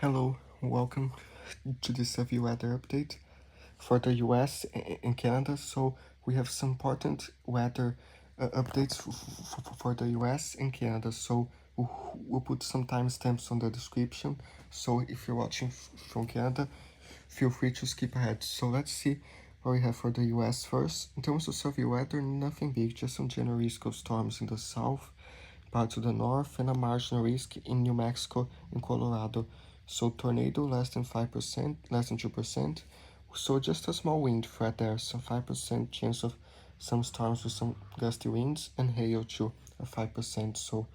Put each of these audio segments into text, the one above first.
Hello, welcome to this review weather update for the US and Canada. So we have some important weather updates for the US and Canada. So we'll put some timestamps on the description. So if you're watching from Canada, feel free to skip ahead. So let's see what we have for the US first. In terms of severe weather, nothing big, just some general risk of storms in the south, parts of the north, and a marginal risk in New Mexico and Colorado. So tornado less than 5%, less than 2%. So just a small wind threat there, so 5% chance of some storms with some gusty winds, and hail too, a 5%. So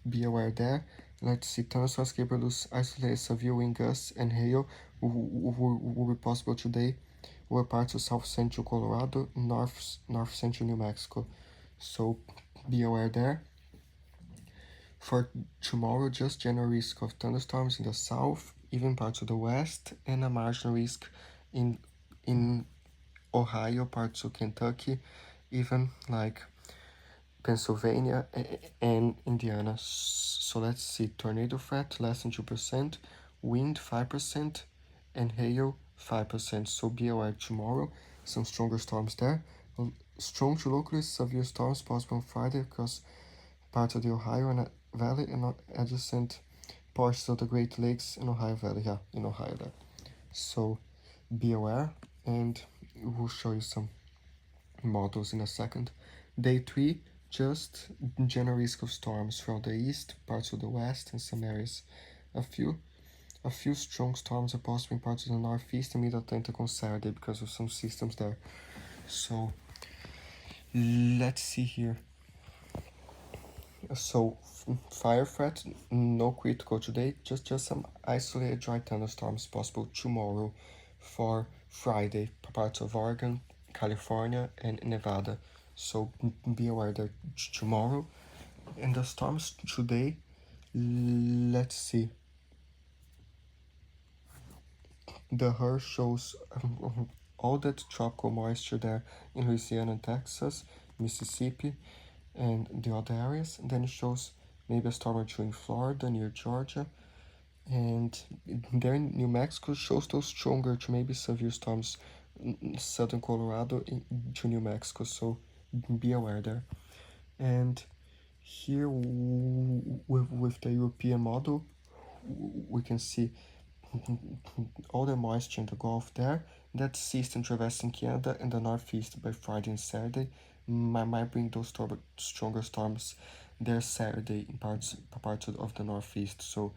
be aware there. Let's see, thunderstorms, caprolus, isolated severe wind gusts, and hail will be possible today over parts of south central Colorado, north central New Mexico. So be aware there. For tomorrow, just general risk of thunderstorms in the south, even parts of the west, and a marginal risk in Ohio, parts of Kentucky, even like Pennsylvania and Indiana. So let's see, tornado threat less than 2%, wind 5%, and hail 5%. So be aware tomorrow, some stronger storms there. Strong to locally severe storms possible on Friday across parts of the Ohio and Valley and adjacent portions of the Great Lakes in Ohio Valley, in Ohio there. So be aware, and we'll show you some models in a second. Day 3, just general risk of storms throughout the east, parts of the west, and some areas. A few strong storms are possible in parts of the northeast and mid-Atlantic on Saturday because of some systems there. So let's see here. So fire threat, no critical today, just some isolated dry thunderstorms possible tomorrow for Friday, parts of Oregon, California, and Nevada. So be aware that tomorrow. And the storms today, let's see. The HER shows all that tropical moisture there in Louisiana and Texas, Mississippi, and the other areas. And then it shows maybe a storm or two in Florida near Georgia, and there in New Mexico shows those stronger to maybe severe storms in southern Colorado to New Mexico. So be aware there. And here with the European model, we can see all the moisture in the Gulf there. That system traversing Canada and the Northeast by Friday and Saturday might bring those stronger storms there Saturday in parts of the Northeast. So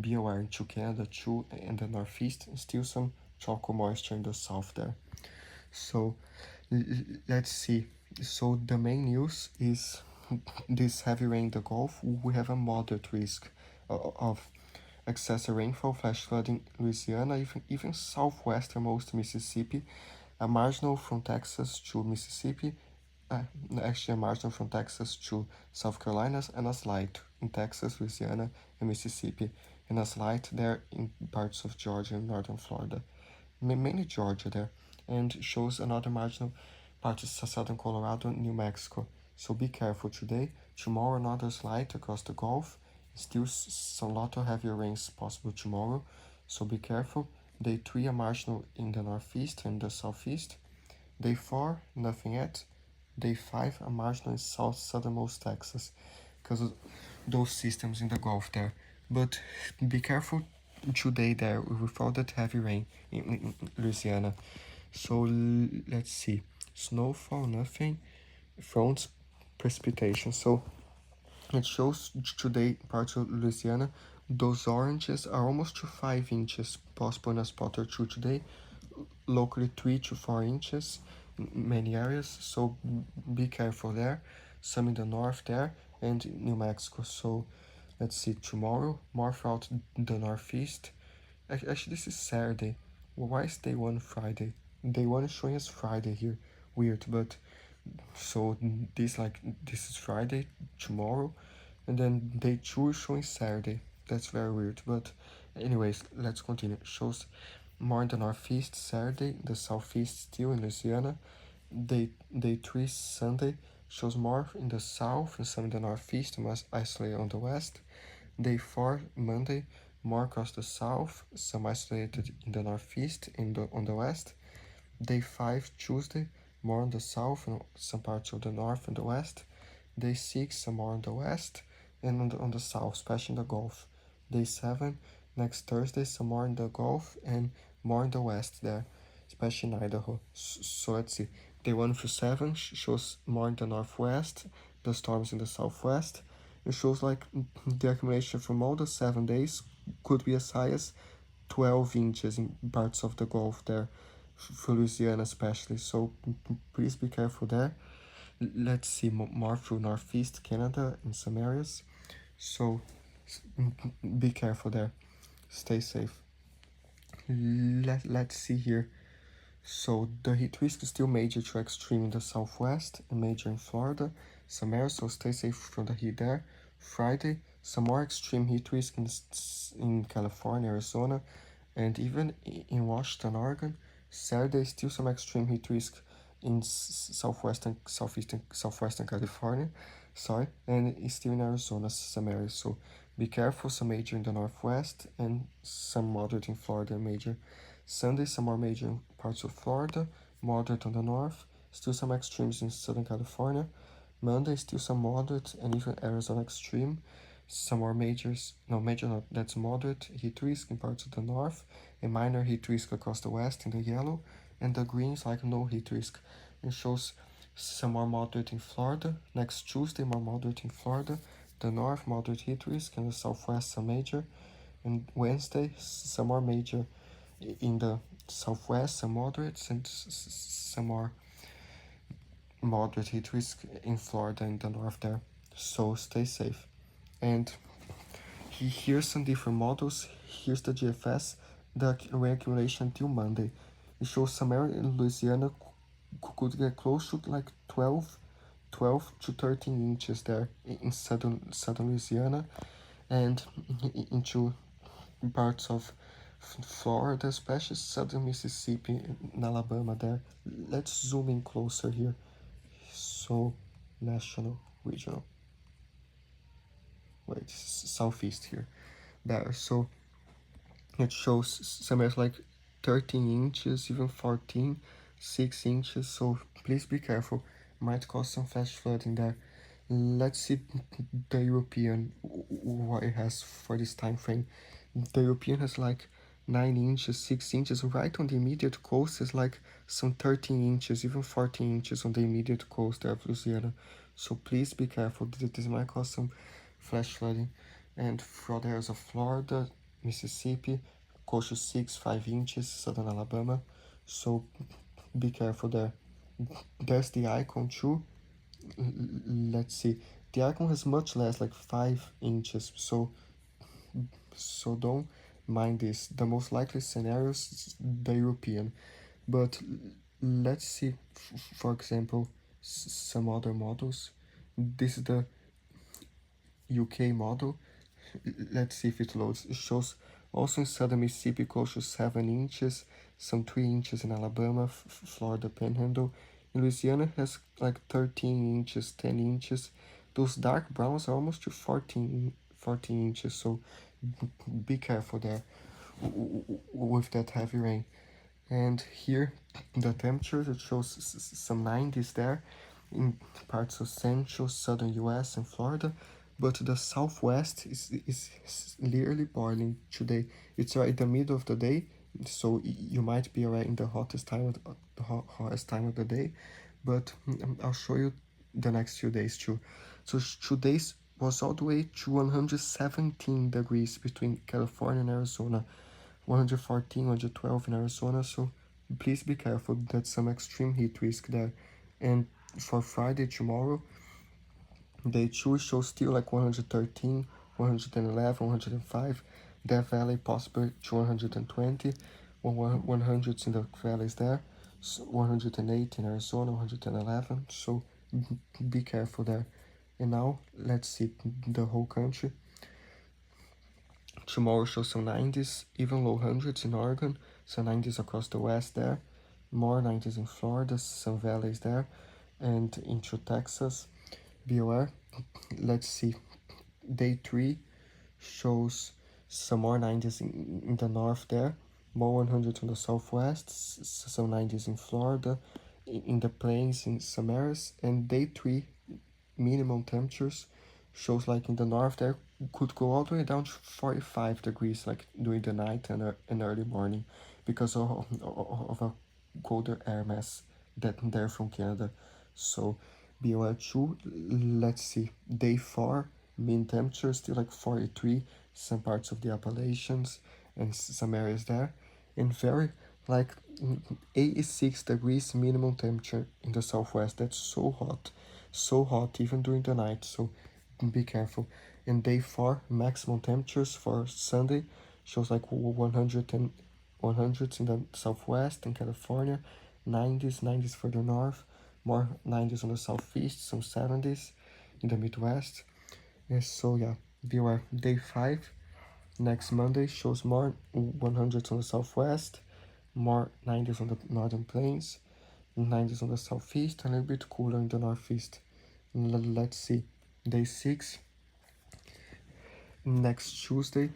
be aware into Canada too and the Northeast, still some tropical moisture in the south there. So let's see. So the main news is this heavy rain in the Gulf. We have a moderate risk of excessive rainfall, flash flooding in Louisiana, even southwesternmost Mississippi, a marginal from Texas to Mississippi, actually a marginal from Texas to South Carolina, and a slight in Texas, Louisiana, and Mississippi, and a slight there in parts of Georgia and northern Florida, mainly Georgia there, and shows another marginal parts of southern Colorado and New Mexico. So be careful today. Tomorrow another slight across the Gulf. Still some lot of heavier rains possible tomorrow, so be careful. Day 3 a marginal in the northeast and the southeast. Day 4 nothing yet. Day 5 a marginal in southernmost Texas because of those systems in the Gulf there. But be careful today there with all that heavy rain in Louisiana. So let's see. Snowfall, nothing. Fronts, precipitation. So it shows today parts of Louisiana, those oranges are almost to 5 inches possible in a spot or two today, locally 3 to 4 inches in many areas, so be careful there. Some in the north there and New Mexico. So let's see, tomorrow more throughout the northeast. Actually this is Saturday. Why is day 1 Friday? Day 1 is showing us Friday here, weird. But so this is Friday tomorrow, and then day 2 is showing Saturday. That's very weird. But anyways, let's continue. It shows more in the northeast Saturday, the southeast still in Louisiana. Day 3 Sunday shows more in the south and some in the northeast, and was isolated on the west. Day 4 Monday, more across the south, some isolated in the northeast, on the west. Day 5, Tuesday, more on the south and some parts of the north and the west. Day 6, some more on the west and on the south, especially in the Gulf. Day 7, next Thursday, some more in the Gulf and more in the west there, especially in Idaho. So let's see. Day 1 through 7 shows more in the northwest, the storms in the southwest. It shows like the accumulation from all the 7 days could be as high as 12 inches in parts of the Gulf there, for Louisiana especially. So please be careful there. Let's see more through northeast Canada in some areas. So be careful there. Stay safe. Let's see here. So the heat risk is still major to extreme in the southwest and major in Florida, some areas, so stay safe from the heat there. Friday, some more extreme heat risk in California, Arizona, and even in Washington, Oregon. Saturday, still some extreme heat risk in southwestern California, and it's still in Arizona, some areas. So be careful, some major in the northwest and some moderate in Florida, major. Sunday, some more major in parts of Florida, moderate on the north, still some extremes in Southern California. Monday, still some moderate and even Arizona extreme. Some more major not, that's moderate heat risk in parts of the north, a minor heat risk across the west in the yellow, and the green is like no heat risk. It shows some more moderate in Florida. Next Tuesday, more moderate in Florida. The north, moderate heat risk, and the southwest, some major. And Wednesday, some more major in the southwest, some moderates, and some more moderate heat risk in Florida and the north there. So stay safe. And here's some different models. Here's the GFS, the rain accumulation until Monday. It shows some area in Louisiana could get close to like 12 to 13 inches there in southern Louisiana, and into parts of Florida, especially southern Mississippi and Alabama there. Let's zoom in closer here. So, national, regional. Wait, southeast here. There, so it shows some areas like 13 inches, even 14, 6 inches. So please be careful. Might cause some flash flooding there. Let's see the European, what it has for this time frame. The European has like 9 inches, 6 inches. Right on the immediate coast is like some 13 inches, even 14 inches on the immediate coast there of Louisiana. So please be careful. This might cause some flash flooding. And for the areas of Florida, Mississippi, close to 5 inches, southern Alabama. So be careful there. There's the icon too. Let's see. The icon has much less, like 5 inches. So don't mind this. The most likely scenarios is the European. But let's see, for example, some other models. This is the UK model. Let's see if it loads. It shows also in southern Mississippi close to 7 inches, some 3 inches in Alabama, Florida Panhandle. In Louisiana has like 13 inches, 10 inches. Those dark browns are almost to 14 inches, so be careful there with that heavy rain. And here the temperatures, it shows some 90s there in parts of central, southern US and Florida, but the southwest is literally boiling today. It's right in the middle of the day, so you might be already in the hottest time of the hottest time of the day, but I'll show you the next few days too. So today's was all the way to 117 degrees between California and Arizona, 114, 112 in Arizona, so please be careful. That's some extreme heat risk there. And for Friday, tomorrow, day 2 shows still like 113, 111, 105. Death Valley possible to 120, 100s in the valleys there, 108 in Arizona, 111. So be careful there. And now let's see the whole country. Tomorrow shows some 90s, even low hundreds in Oregon, some 90s across the west there, more 90s in Florida, some valleys there, and into Texas. Be aware. Let's see. Day 3 shows some more 90s in the north there, more 100s on the southwest, some 90s in Florida, in the plains in some areas, and day 3 minimum temperatures shows like in the north there could go all the way down to 45 degrees like during the night and early morning because of a colder air mass that there from Canada. So BOL2, let's see, day 4 mean temperature still like 43, some parts of the Appalachians and some areas there, and very like 86 degrees minimum temperature in the southwest. That's so hot even during the night, so be careful. And day 4 maximum temperatures for Sunday shows like 100s in the southwest and California, 90s for the north, more 90s on the southeast, some 70s in the Midwest. Yes, so yeah, beware. Day 5 next Monday shows more 100s on the southwest, more 90s on the northern plains, 90s on the southeast, and a little bit cooler in the northeast. Let's see. Day 6 next Tuesday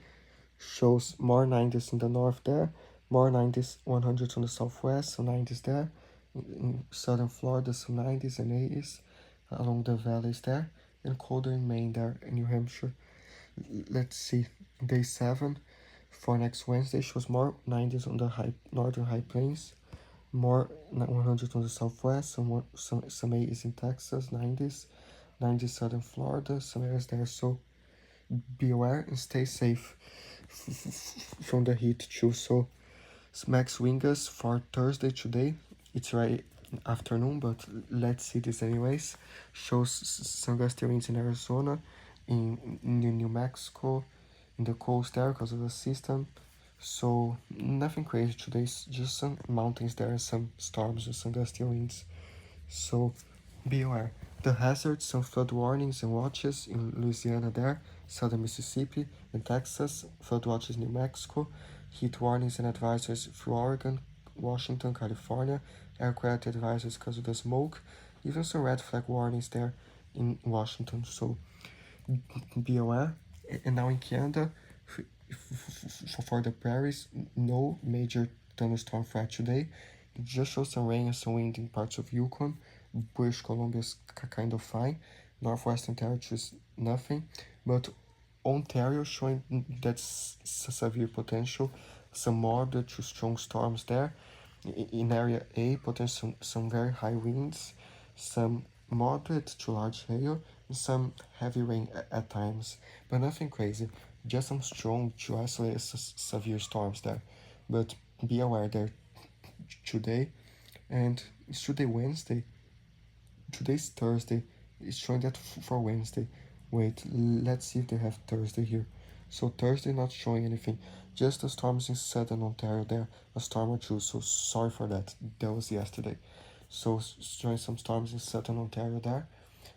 shows more 90s in the north there, more 90s 100s on the southwest, some 90s there. In southern Florida, some 90s and 80s along the valleys there, and colder in Maine there in New Hampshire. Let's see. Day 7 for next Wednesday shows more 90s on the northern high plains, more 100 on the southwest, some 80s in Texas, 90s southern Florida, some areas there. So be aware and stay safe from the heat too. So max wingas for Thursday today. It's right afternoon, but let's see this anyways. Shows some gusty winds in Arizona, in New Mexico, in the coast there because of the system. So nothing crazy today, just some mountains there, some storms and some gusty winds. So be aware. The hazards, some flood warnings and watches in Louisiana there, southern Mississippi and Texas, flood watches in New Mexico, heat warnings and advisories through Oregon, Washington, California, air quality advisories because of the smoke, even some red flag warnings there in Washington. So be aware. And now in Canada, for the prairies, no major thunderstorm threat today. It just shows some rain and some wind in parts of Yukon. British Columbia is kind of fine. Northwestern Territories, nothing. But Ontario showing that severe potential. Some moderate to strong storms there. In Area A, potential some very high winds, some moderate to large hail, and some heavy rain at times. But nothing crazy. Just some strong to isolated severe storms there. But be aware there today, and it's today Wednesday. Today's Thursday. It's showing that for Wednesday. Wait, let's see if they have Thursday here. So Thursday not showing anything. Just the storms in southern Ontario there. A storm or two. So sorry for that. That was yesterday. So showing some storms in southern Ontario there.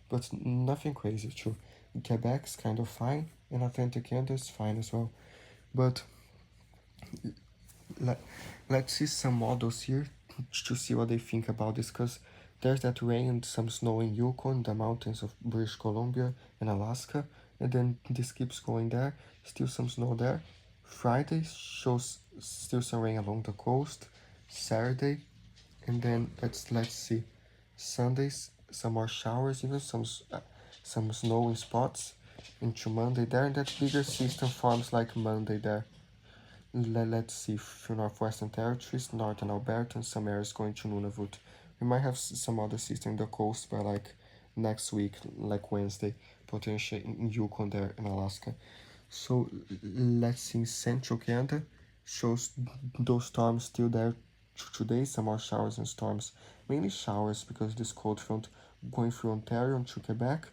But nothing crazy too. Quebec's kind of fine. And Atlantic Canada is fine as well. But let's see some models here to see what they think about this, because there's that rain and some snow in Yukon, the mountains of British Columbia and Alaska, and then this keeps going there, still some snow there. Friday shows still some rain along the coast. Saturday, and then let's see, Sundays some more showers, even some snow in spots. Into Monday there, and that bigger system forms like Monday there. Let's see, through Northwestern Territories, Northern Alberta, and some areas going to Nunavut. We might have some other system in the coast by like next week, like Wednesday, potentially in Yukon there in Alaska. So let's see, Central Canada shows those storms still there today, some more showers and storms. Mainly showers because this cold front going through Ontario and to Quebec.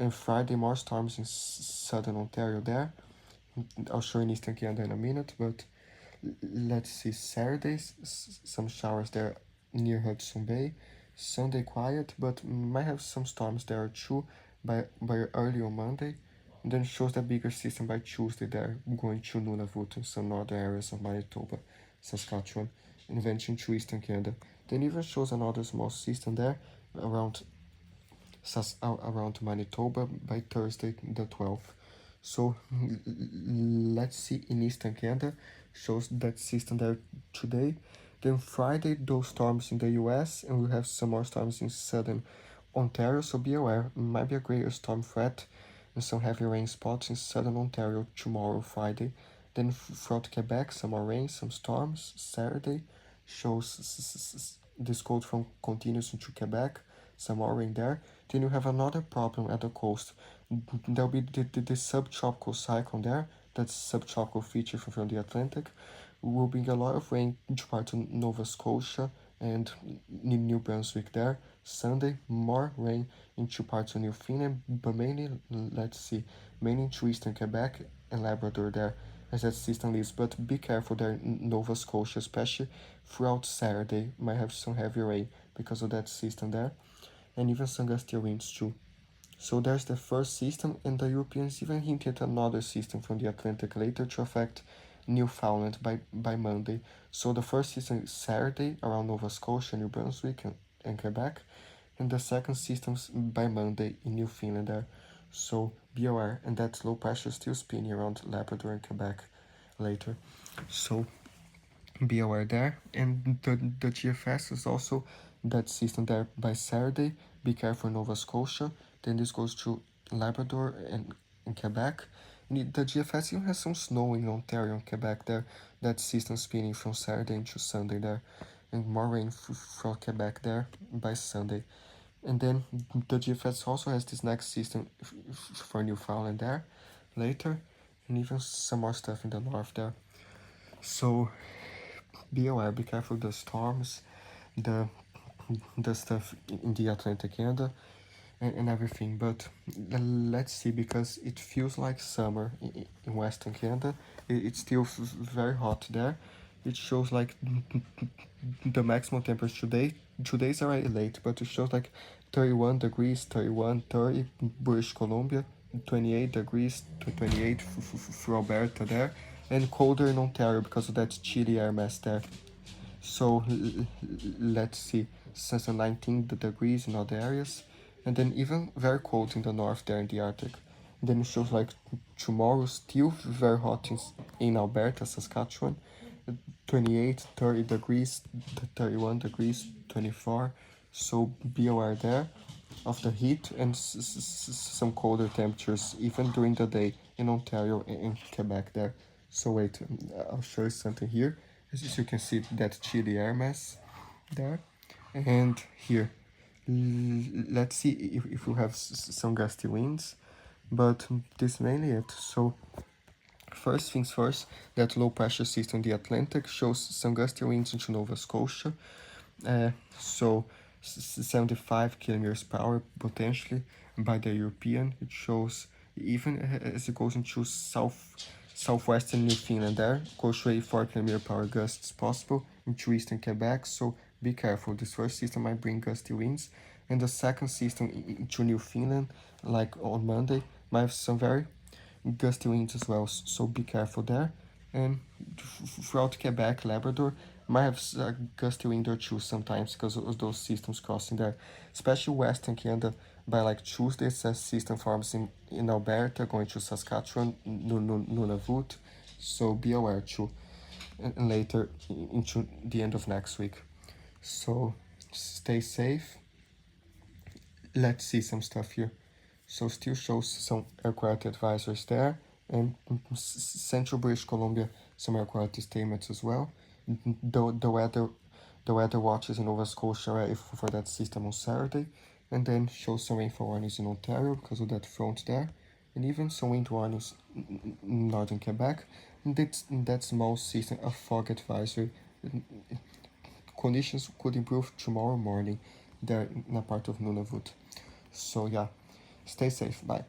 And Friday, more storms in southern Ontario there. I'll show you in Eastern Canada in a minute, but let's see, Saturdays, some showers there near Hudson Bay. Sunday quiet, but might have some storms there too by early on Monday. And then shows the bigger system by Tuesday there, going to Nunavut and some northern areas of Manitoba, Saskatchewan, and eventually to Eastern Canada. Then even shows another small system there around Manitoba by Thursday the 12th. So let's see in Eastern Canada, shows that system there today. Then Friday, those storms in the U.S. and we have some more storms in southern Ontario, so be aware, might be a greater storm threat and some heavy rain spots in southern Ontario tomorrow, Friday. Then throughout Quebec, some more rain, some storms. Saturday shows this cold front continues into Quebec, some more rain there. Then you have another problem at the coast. There'll be the subtropical cyclone there, that's subtropical feature from the Atlantic, will bring a lot of rain to parts of Nova Scotia and New Brunswick there. Sunday, more rain into parts of Newfoundland, but mainly, let's see, mainly into eastern Quebec and Labrador there, as that system leaves. But be careful there in Nova Scotia, especially throughout Saturday, might have some heavy rain because of that system there, and even some gusty winds too. So there's the first system, and the Europeans even hinted at another system from the Atlantic later to affect Newfoundland by Monday. So the first system is Saturday around Nova Scotia, New Brunswick, and Quebec, and the second system's by Monday in Newfoundland there. So be aware, and that low pressure still spinning around Labrador and Quebec later. So be aware there. And the GFS is also that system there by Saturday. Be careful Nova Scotia. Then this goes to Labrador and Quebec. And the GFS even has some snow in Ontario and Quebec there. That system spinning from Saturday into Sunday there. And more rain from Quebec there by Sunday. And then the GFS also has this next system for Newfoundland there later. And even some more stuff in the north there. So be aware, be careful of the storms, the the stuff in the Atlantic Canada and everything. But let's see, because it feels like summer in Western Canada. It's still very hot there. It shows like the maximum temperature today. Today's already late, but it shows like 31 degrees, 31, 30, British Columbia, 28 degrees to 28 for Alberta there, and colder in Ontario because of that chilly air mass there. So let's see, since 19 degrees in other areas, and then even very cold in the north there in the Arctic. Then it shows like tomorrow still very hot in Alberta, Saskatchewan, 28, 30 degrees, 31 degrees, 24. So be aware there of the heat and some colder temperatures even during the day in Ontario and Quebec there. So wait, I'll show you something here. As you can see, that chilly air mass there. And here, let's see if we have some gusty winds, but this is mainly it. So first things first, that low pressure system in the Atlantic shows some gusty winds into Nova Scotia. So 75 kilometers per hour potentially by the European. It shows even as it goes into southwestern Newfoundland there, goes to 84 kilometer per hour gusts possible into eastern Quebec. So be careful. This first system might bring gusty winds, and the second system into Newfoundland, like on Monday, might have some very gusty winds as well. So be careful there. And throughout Quebec, Labrador might have a gusty wind or two sometimes because of those systems crossing there. Especially Western Canada, by like Tuesday, a system forms in Alberta, going to Saskatchewan, Nunavut. So be aware too. And later into the end of next week. So stay safe. Let's see some stuff here. So still shows some air quality advisories there, and central British Columbia, some air quality statements as well. The weather watches in Nova Scotia are for that system on Saturday, and then shows some rainfall warnings in Ontario because of that front there, and even some wind warnings in northern Quebec. And that small system, a fog advisory. Conditions could improve tomorrow morning there in a part of Nunavut. So yeah, stay safe. Bye.